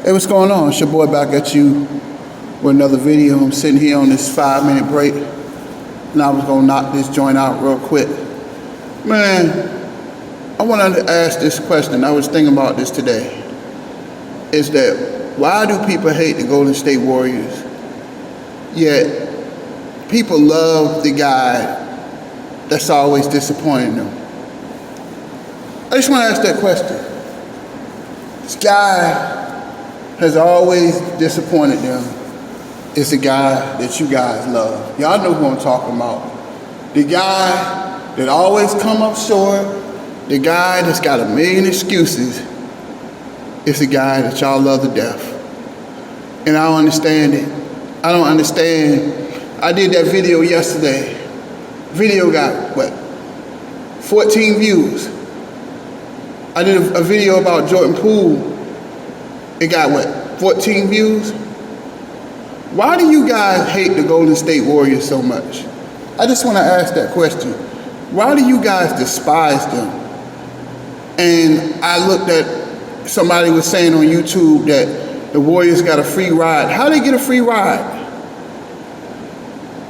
Hey, what's going on? It's your boy back at you with another video. I'm sitting here on this 5-minute break, and I was gonna knock this joint out real quick. Man, I wanted to ask this question. I was thinking about this today. Is that why do people hate the Golden State Warriors, yet people love the guy that's always disappointing them? I just want to ask that question. This guy has always disappointed them. It's the guy that you guys love. Y'all know who I'm talking about. The guy that always come up short, the guy that's got a million excuses. It's the guy that y'all love to death. And I don't understand it. I don't understand. I did that video yesterday. Video got, 14 views. I did a video about Jordan Poole. It got 14 views? Why do you guys hate the Golden State Warriors so much? I just want to ask that question. Why do you guys despise them? And I looked at, somebody was saying on YouTube that the Warriors got a free ride. How they get a free ride?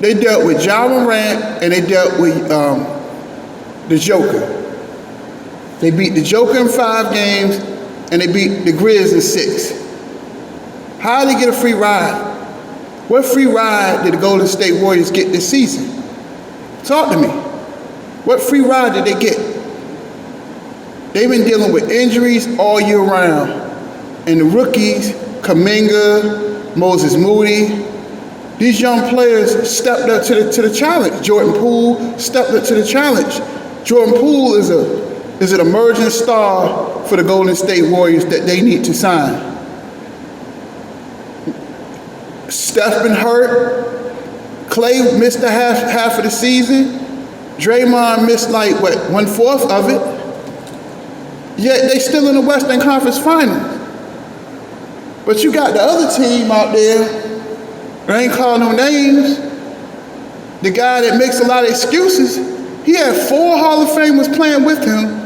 They dealt with Ja Morant and they dealt with the Joker. They beat the Joker in 5 games and they beat the Grizz in 6. How did they get a free ride? What free ride did the Golden State Warriors get this season? Talk to me. What free ride did they get? They've been dealing with injuries all year round. And the rookies, Kuminga, Moses Moody, these young players stepped up to the challenge. Jordan Poole stepped up to the challenge. Jordan Poole is an emerging star for the Golden State Warriors that they need to sign. Steph been hurt. Clay missed the half of the season. Draymond missed 1/4 of it. Yet they still in the Western Conference Finals. But you got the other team out there, I ain't calling no names, the guy that makes a lot of excuses. He had 4 Hall of Famers playing with him,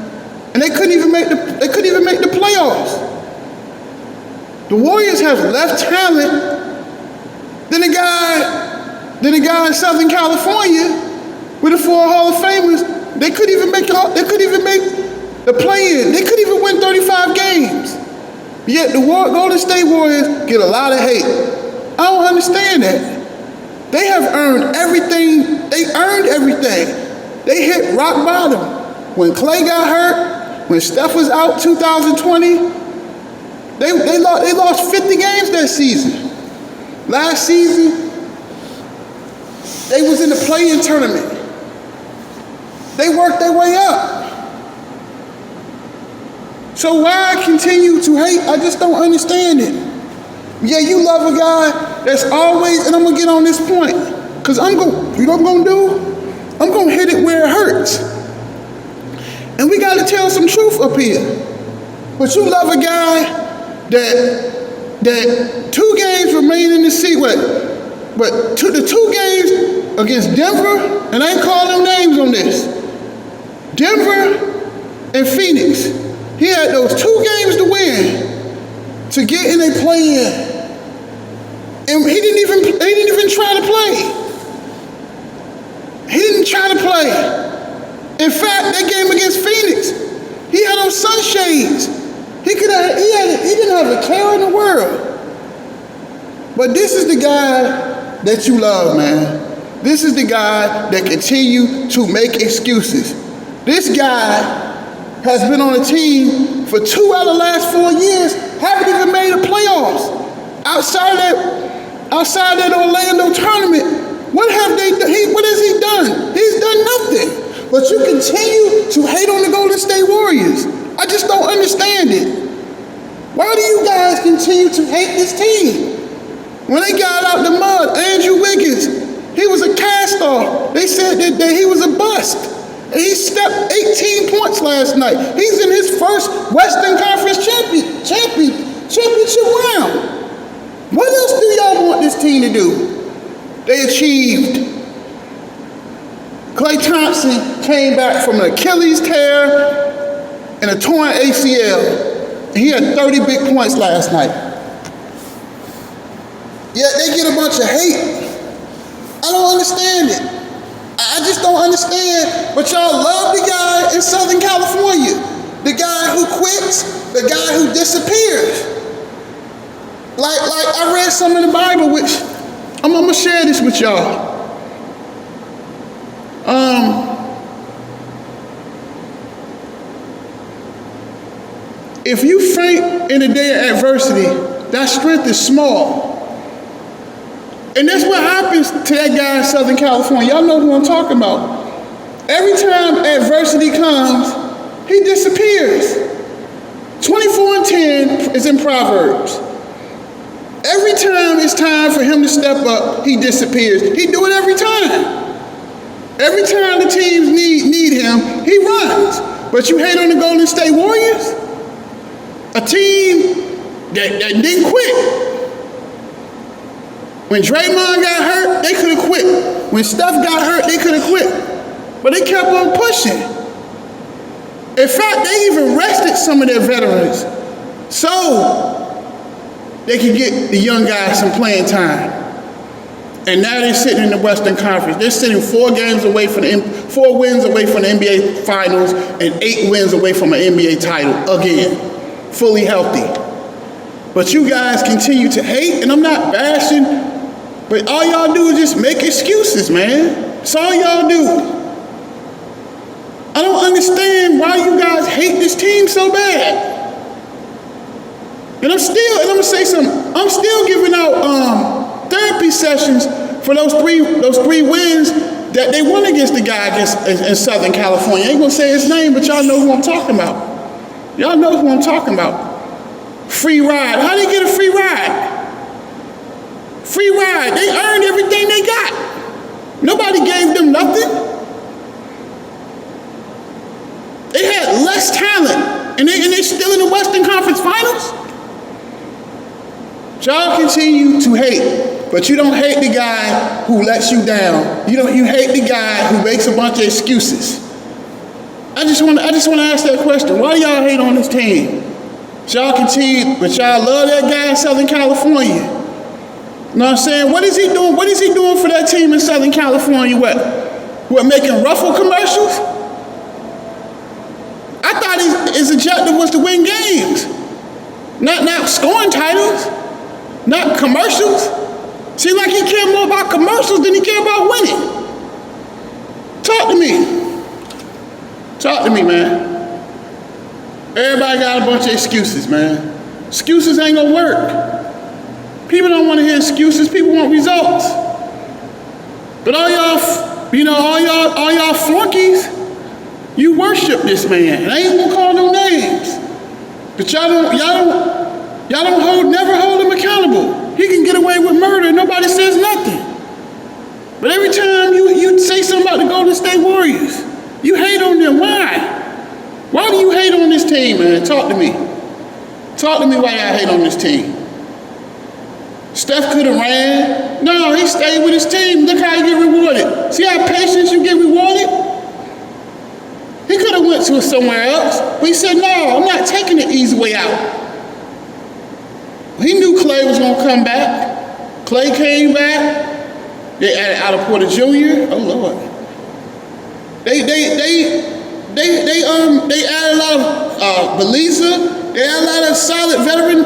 and they couldn't even make the playoffs. The Warriors have less talent than the guy in Southern California with the 4 Hall of Famers. They couldn't even make the play-in. They couldn't even win 35 games. Yet the Golden State Warriors get a lot of hate. I don't understand that. They have earned everything. They earned everything. They hit rock bottom. When Clay got hurt, when Steph was out 2020, they lost 50 games that season. Last season, they was in the play-in tournament. They worked their way up. So why continue to hate? I just don't understand it. Yeah, you love a guy that's always, and I'm gonna get on this point, because you know what I'm gonna do? I'm gonna hit it where it hurts. And we gotta tell some truth up here. But you love a guy that 2 games remain in the season, the 2 games against Denver, and I ain't calling them names on this, Denver and Phoenix. He had those 2 games to win to get in a play-in. And he didn't even try to play. He didn't try to play. In fact, that game against Phoenix, he had on sunshades. He didn't have a care in the world. But this is the guy that you love, man. This is the guy that continue to make excuses. This guy has been on a team for 2 out of the last 4 years, haven't even made the playoffs. Outside that Orlando tournament, what has he done? He's done nothing. But you continue to hate on the Golden State Warriors. I just don't understand it. Why do you guys continue to hate this team? When they got out the mud, Andrew Wiggins, he was a cast-off. They said that he was a bust. And he stepped 18 points last night. He's in his first Western Conference championship round. What else do y'all want this team to do? They achieved. Klay Thompson came back from an Achilles tear and a torn ACL. He had 30 big points last night. Yet they get a bunch of hate. I don't understand it. I just don't understand. But y'all love the guy in Southern California. The guy who quits, the guy who disappears. Like I read some in the Bible, which I'm gonna share this with y'all. If you faint in the day of adversity, that strength is small. And that's what happens to that guy in Southern California. Y'all know who I'm talking about. Every time adversity comes, he disappears. 24:10 is in Proverbs. Every time it's time for him to step up, he disappears. He do it every time. Every time the teams need him, he runs. But you hate on the Golden State Warriors? A team that didn't quit. When Draymond got hurt, they could have quit. When Steph got hurt, they could have quit. But they kept on pushing. In fact, they even rested some of their veterans so they could get the young guys some playing time. And now they're sitting in the Western Conference. They're sitting 4 wins away from the NBA Finals and 8 wins away from an NBA title again, fully healthy. But you guys continue to hate, and I'm not bashing, but all y'all do is just make excuses, man. That's all y'all do. I don't understand why you guys hate this team so bad. And I'm gonna say something, I'm still giving out therapy sessions for those three wins that they won against the guy in Southern California. I ain't gonna say his name, but y'all know who I'm talking about. Y'all know who I'm talking about. Free ride. How they get a free ride? Free ride. They earned everything they got. Nobody gave them nothing. They had less talent, and they still in the Western Conference Finals. Y'all continue to hate, but you don't hate the guy who lets you down. You hate the guy who makes a bunch of excuses. I just want to ask that question. Why do y'all hate on this team? Y'all continue, but y'all love that guy in Southern California. You know what I'm saying? What is he doing? What is he doing for that team in Southern California? What making Ruffle commercials? I thought his objective was to win games, not scoring titles, not commercials. Seems like he cared more about commercials than he cared about winning. Talk to me, man. Everybody got a bunch of excuses, man. Excuses ain't gonna work. People don't want to hear excuses. People want results. But all y'all flunkies, you worship this man. And I ain't gonna call no names. But y'all don't never hold him accountable. He can get away with murder and nobody says nothing. But every time you say something about the Golden State Warriors, you hate on them. Why? Why do you hate on this team, man? Talk to me. Talk to me why y'all hate on this team. Steph could have ran. No, he stayed with his team. Look how he get rewarded. See how patient you get rewarded? He could have went to somewhere else, but he said, no, I'm not taking the easy way out. He knew Clay was gonna come back. Clay came back. They added Otto Porter Jr. Oh Lord. They added a lot of Belisa. They added a lot of solid veteran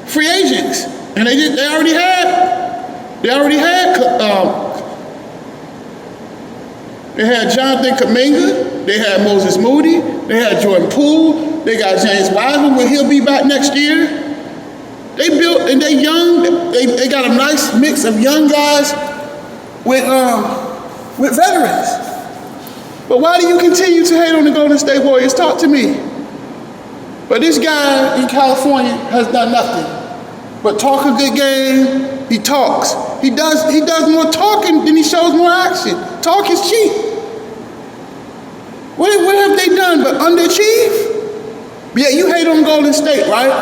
free agents, and they already had Jonathan Kuminga, they had Moses Moody, they had Jordan Poole, they got James Wiseman, where he'll be back next year. They built, and they young, they got a nice mix of young guys with veterans. But why do you continue to hate on the Golden State Warriors? Talk to me. But this guy in California has done nothing but talk a good game. He talks. He does more talking than he shows more action. Talk is cheap. What have they done but underachieve? Yeah, you hate on Golden State, right?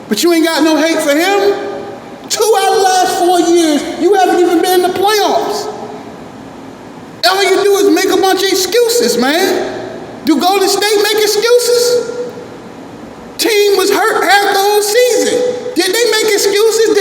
But you ain't got no hate for him? 2 out of the last 4 years, you haven't even been in the playoffs. All you do is make a bunch of excuses, man. Do Golden State make excuses? Team was hurt half the whole season. Did they make excuses?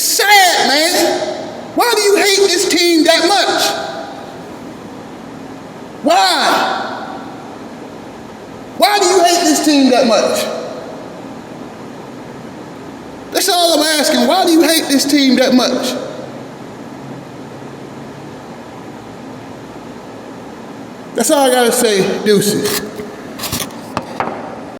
It's sad, man. Why do you hate this team that much? Why? Why do you hate this team that much? That's all I'm asking. Why do you hate this team that much? That's all I gotta say. Deuces.